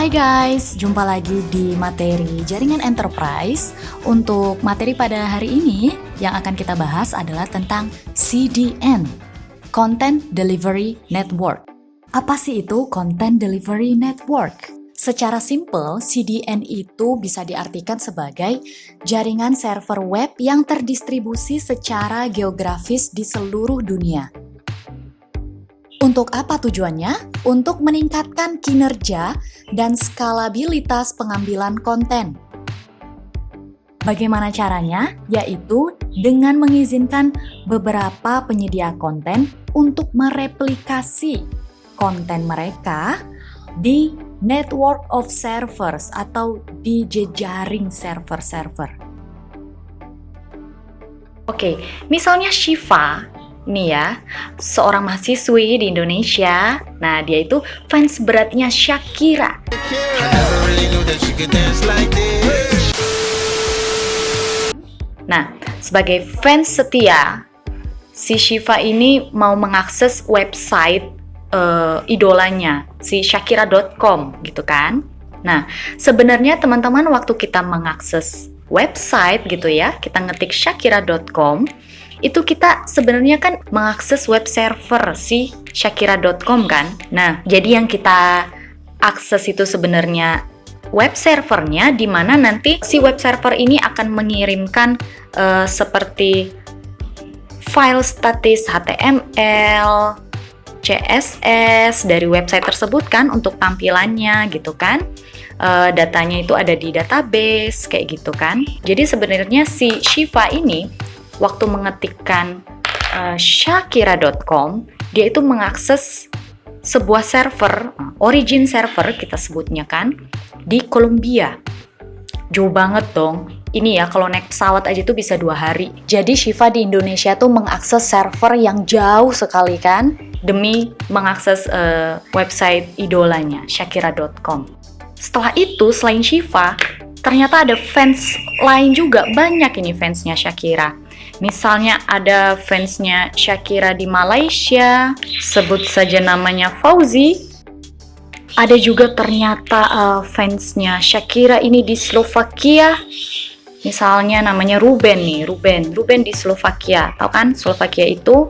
Hai guys, jumpa lagi di materi jaringan enterprise. Untuk materi pada hari ini yang akan kita bahas adalah tentang CDN, Content Delivery Network. Apa sih itu Content Delivery Network? Secara simpel, CDN itu bisa diartikan sebagai jaringan server web yang terdistribusi secara geografis di seluruh dunia. Untuk apa tujuannya? Untuk meningkatkan kinerja dan skalabilitas pengambilan konten. Bagaimana caranya? Yaitu dengan mengizinkan beberapa penyedia konten untuk mereplikasi konten mereka di network of servers atau di jejaring server-server. Oke, misalnya Shiva nih ya, seorang mahasiswi di Indonesia. Nah, dia itu fans beratnya Shakira. Nah, sebagai fans setia, si Shiva ini mau mengakses website idolanya, si Shakira.com gitu kan. Nah, sebenarnya teman-teman waktu kita mengakses website gitu ya, kita ngetik Shakira.com, itu kita sebenarnya kan mengakses web server si Shakira.com kan. Nah, jadi yang kita akses itu sebenarnya web servernya, di mana nanti si web server ini akan mengirimkan seperti file statis HTML, CSS dari website tersebut kan untuk tampilannya gitu kan. Datanya itu ada di database kayak gitu kan. Jadi sebenarnya si Shiva ini waktu mengetikkan Shakira.com, dia itu mengakses sebuah server, origin server kita sebutnya kan, di Kolombia. Jauh banget dong. Ini ya, kalau naik pesawat aja tuh bisa 2 hari. Jadi Shiva di Indonesia tuh mengakses server yang jauh sekali kan, demi mengakses website idolanya, Shakira.com. Setelah itu, selain Shiva, ternyata ada fans lain juga, banyak ini fansnya Shakira. Misalnya ada fansnya Shakira di Malaysia, sebut saja namanya Fauzi. Ada juga ternyata fansnya Shakira ini di Slovakia. Misalnya namanya Ruben nih, Ruben di Slovakia. Tahu kan Slovakia itu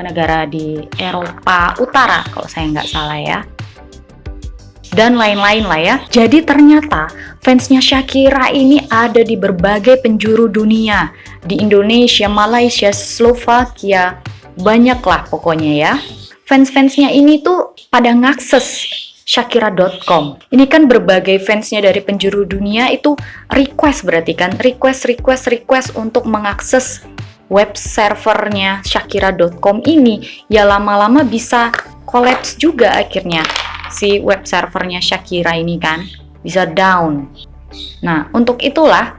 negara di Eropa Utara kalau saya nggak salah ya. Dan lain-lain lah ya. Jadi ternyata fansnya Shakira ini ada di berbagai penjuru dunia. Di Indonesia, Malaysia, Slovakia, banyak lah pokoknya ya. Fans-fansnya ini tuh pada ngakses Shakira.com. Ini kan berbagai fansnya dari penjuru dunia itu request, berarti kan request untuk mengakses web servernya Shakira.com ini. Ya lama-lama bisa collapse juga akhirnya. Si web servernya Shakira ini kan bisa down. Nah, untuk itulah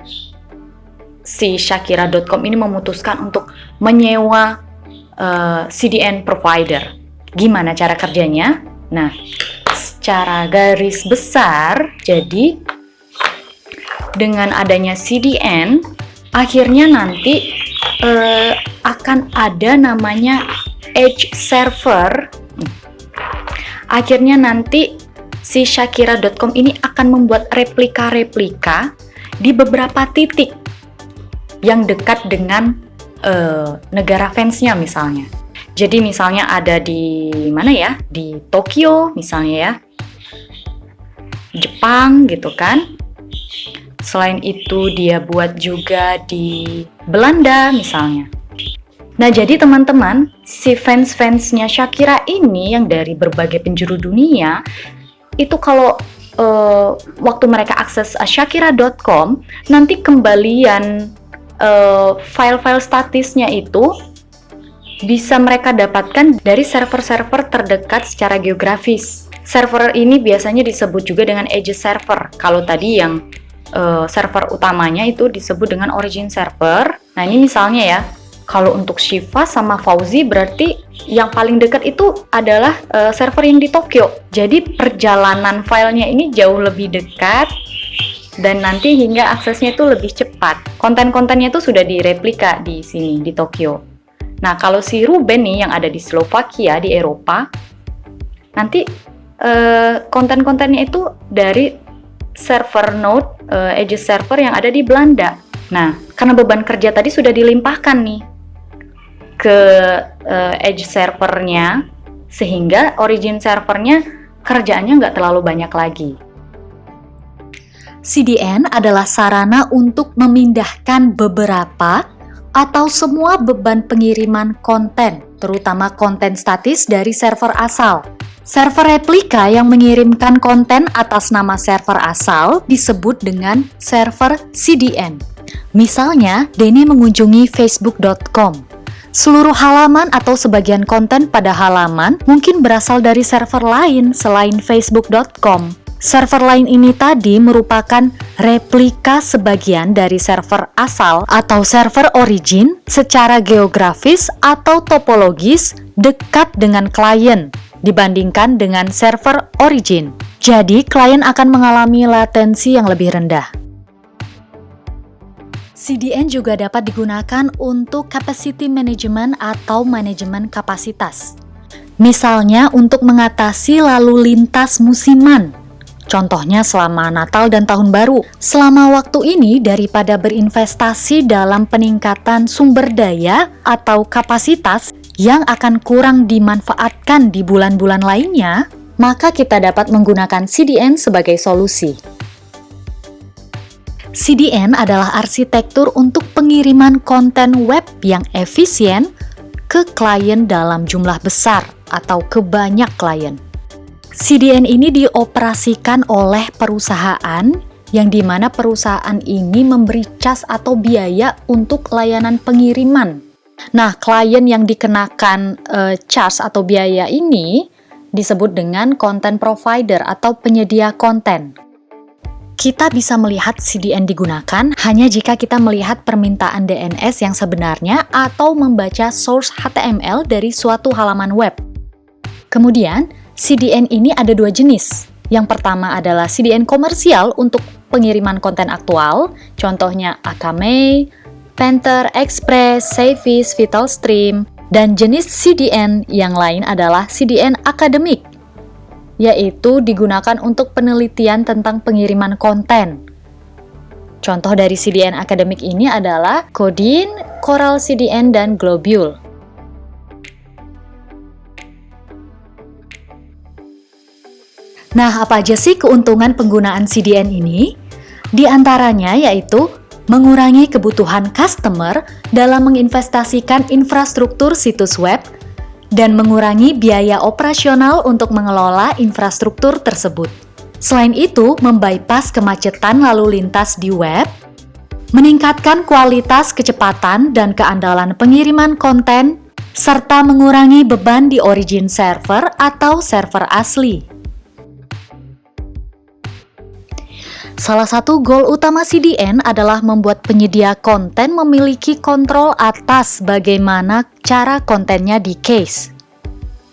si Shakira.com ini memutuskan untuk menyewa CDN provider. Gimana cara kerjanya? Nah, secara garis besar, jadi dengan adanya CDN, akhirnya nanti akan ada namanya edge server. Akhirnya nanti si Shakira.com ini akan membuat replika-replika di beberapa titik yang dekat dengan negara fansnya misalnya. Jadi misalnya ada di mana ya? Di Tokyo misalnya ya. Jepang gitu kan. Selain itu dia buat juga di Belanda misalnya. Nah, jadi teman-teman, si fans-fansnya Shakira ini yang dari berbagai penjuru dunia, itu kalau waktu mereka akses Shakira.com, nanti kembalian file-file statisnya itu bisa mereka dapatkan dari server-server terdekat secara geografis. Server ini biasanya disebut juga dengan edge server. Kalau tadi yang server utamanya itu disebut dengan origin server. Nah, ini misalnya ya, kalau untuk Shiva sama Fauzi berarti yang paling dekat itu adalah server yang di Tokyo. Jadi perjalanan filenya ini jauh lebih dekat dan nanti hingga aksesnya itu lebih cepat. Konten-kontennya itu sudah direplika di sini di Tokyo. Nah, kalau si Ruben nih yang ada di Slovakia di Eropa, nanti konten-kontennya itu dari server node Aegis server yang ada di Belanda. Nah, karena beban kerja tadi sudah dilimpahkan nih ke Aegis servernya, sehingga origin servernya kerjaannya nggak terlalu banyak lagi. CDN adalah sarana untuk memindahkan beberapa atau semua beban pengiriman konten, terutama konten statis dari server asal. Server replika yang mengirimkan konten atas nama server asal disebut dengan server CDN. Misalnya, Denny mengunjungi facebook.com. Seluruh halaman atau sebagian konten pada halaman mungkin berasal dari server lain selain facebook.com. Server lain ini tadi merupakan replika sebagian dari server asal atau server origin secara geografis atau topologis dekat dengan klien dibandingkan dengan server origin. Jadi, klien akan mengalami latensi yang lebih rendah. CDN juga dapat digunakan untuk capacity management atau manajemen kapasitas. Misalnya untuk mengatasi lalu lintas musiman. Contohnya selama Natal dan Tahun Baru. Selama waktu ini, daripada berinvestasi dalam peningkatan sumber daya atau kapasitas yang akan kurang dimanfaatkan di bulan-bulan lainnya, maka kita dapat menggunakan CDN sebagai solusi. CDN adalah arsitektur untuk pengiriman konten web yang efisien ke klien dalam jumlah besar atau ke banyak klien. CDN ini dioperasikan oleh perusahaan yang dimana perusahaan ini memberi cas atau biaya untuk layanan pengiriman. Nah, klien yang dikenakan charge atau biaya ini disebut dengan content provider atau penyedia konten. Kita bisa melihat CDN digunakan hanya jika kita melihat permintaan DNS yang sebenarnya atau membaca source HTML dari suatu halaman web. Kemudian, CDN ini ada dua jenis. Yang pertama adalah CDN komersial untuk pengiriman konten aktual, contohnya Akamai, Panther, Express, Savis, VitalStream, dan jenis CDN yang lain adalah CDN akademik, yaitu digunakan untuk penelitian tentang pengiriman konten. Contoh dari CDN akademik ini adalah Codin, Coral CDN, dan Globule. Nah, apa aja sih keuntungan penggunaan CDN ini? Di antaranya yaitu mengurangi kebutuhan customer dalam menginvestasikan infrastruktur situs web dan mengurangi biaya operasional untuk mengelola infrastruktur tersebut. Selain itu, membypass kemacetan lalu lintas di web, meningkatkan kualitas, kecepatan, dan keandalan pengiriman konten, serta mengurangi beban di origin server atau server asli. Salah satu goal utama CDN adalah membuat penyedia konten memiliki kontrol atas bagaimana cara kontennya di-case.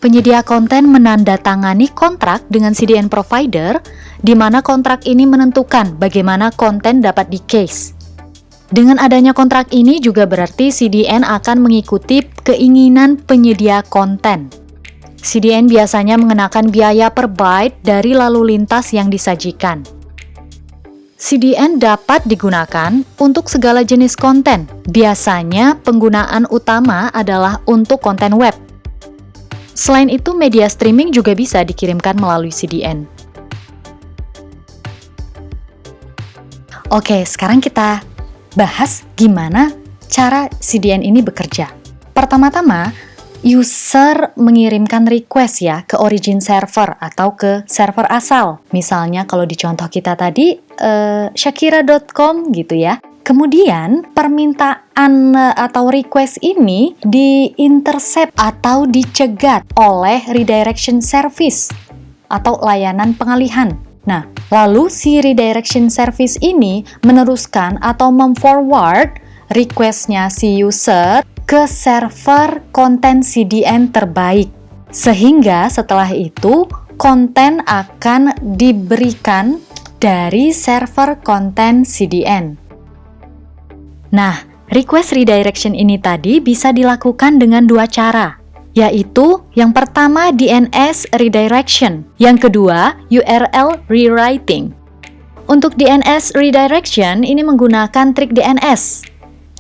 Penyedia konten menandatangani kontrak dengan CDN provider, di mana kontrak ini menentukan bagaimana konten dapat di-case. Dengan adanya kontrak ini juga berarti CDN akan mengikuti keinginan penyedia konten. CDN biasanya mengenakan biaya per byte dari lalu lintas yang disajikan. CDN dapat digunakan untuk segala jenis konten. Biasanya penggunaan utama adalah untuk konten web. Selain itu, media streaming juga bisa dikirimkan melalui CDN. Oke, sekarang kita bahas gimana cara CDN ini bekerja. Pertama-tama, user mengirimkan request ya ke origin server atau ke server asal. Misalnya kalau di contoh kita tadi Shakira.com gitu ya. Kemudian permintaan atau request ini di-intercept atau dicegat oleh redirection service atau layanan pengalihan. Nah, lalu si redirection service ini meneruskan atau memforward request-nya si user ke server konten CDN terbaik. Sehingga setelah itu, konten akan diberikan dari server konten CDN. Nah, request redirection ini tadi bisa dilakukan dengan dua cara. yaitu yang pertama DNS redirection, yang kedua URL rewriting. Untuk DNS redirection ini menggunakan trik DNS.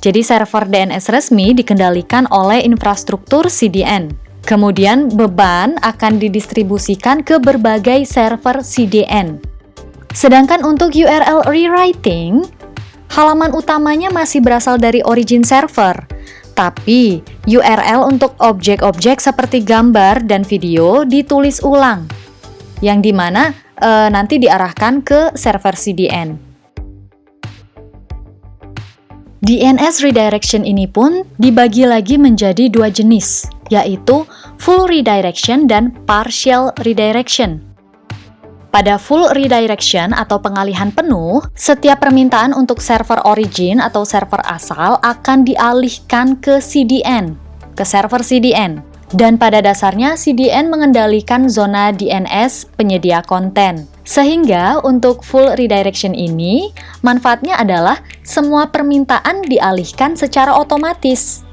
Jadi server DNS resmi dikendalikan oleh infrastruktur CDN. Kemudian beban akan didistribusikan ke berbagai server CDN. Sedangkan untuk URL rewriting, halaman utamanya masih berasal dari origin server. Tapi, URL untuk objek-objek seperti gambar dan video ditulis ulang, yang dimana nanti diarahkan ke server CDN. DNS redirection ini pun dibagi lagi menjadi dua jenis, yaitu full redirection dan partial redirection. Pada full redirection atau pengalihan penuh, setiap permintaan untuk server origin atau server asal akan dialihkan ke CDN, ke server CDN. Dan pada dasarnya CDN mengendalikan zona DNS penyedia konten. Sehingga untuk full redirection ini, manfaatnya adalah semua permintaan dialihkan secara otomatis.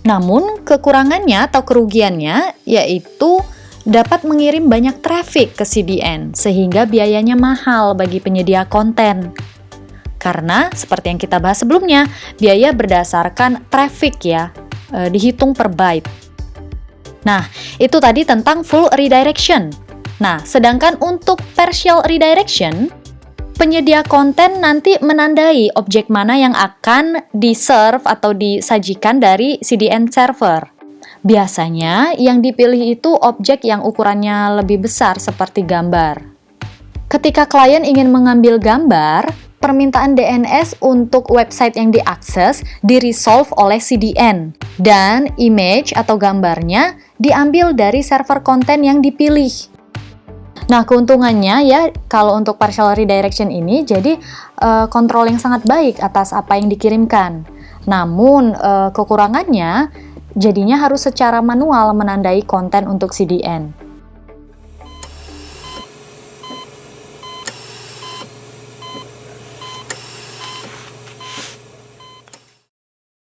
Namun, kekurangannya atau kerugiannya yaitu dapat mengirim banyak traffic ke CDN, sehingga biayanya mahal bagi penyedia konten. Karena, seperti yang kita bahas sebelumnya, biaya berdasarkan traffic ya, dihitung per byte. Nah, itu tadi tentang full redirection. Nah, sedangkan untuk partial redirection, penyedia konten nanti menandai objek mana yang akan di-serve atau disajikan dari CDN server. Biasanya yang dipilih itu objek yang ukurannya lebih besar seperti gambar. Ketika klien ingin mengambil gambar, permintaan DNS untuk website yang diakses di-resolve oleh CDN dan image atau gambarnya diambil dari server konten yang dipilih. Nah, keuntungannya ya kalau untuk partial redirection ini jadi kontrol yang sangat baik atas apa yang dikirimkan. Namun kekurangannya jadinya harus secara manual menandai konten untuk CDN.